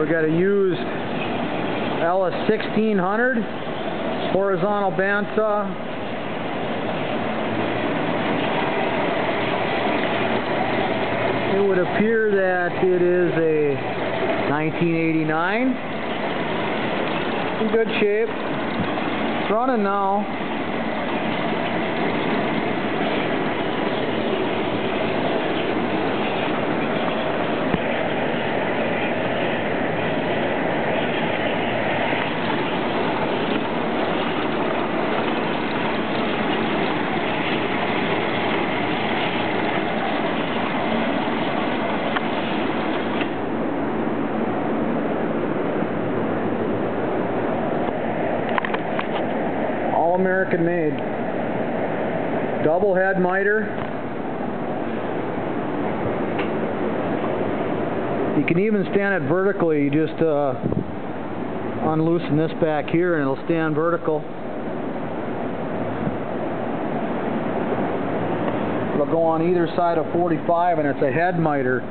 we got a used Ellis 1600 horizontal bandsaw. It would appear that it is a 1989. In good shape. It's running now. All American made. Double head miter. You can even stand it vertically. You just unloosen this back here and it'll stand vertical. It'll go on either side of 45 and it's a head miter.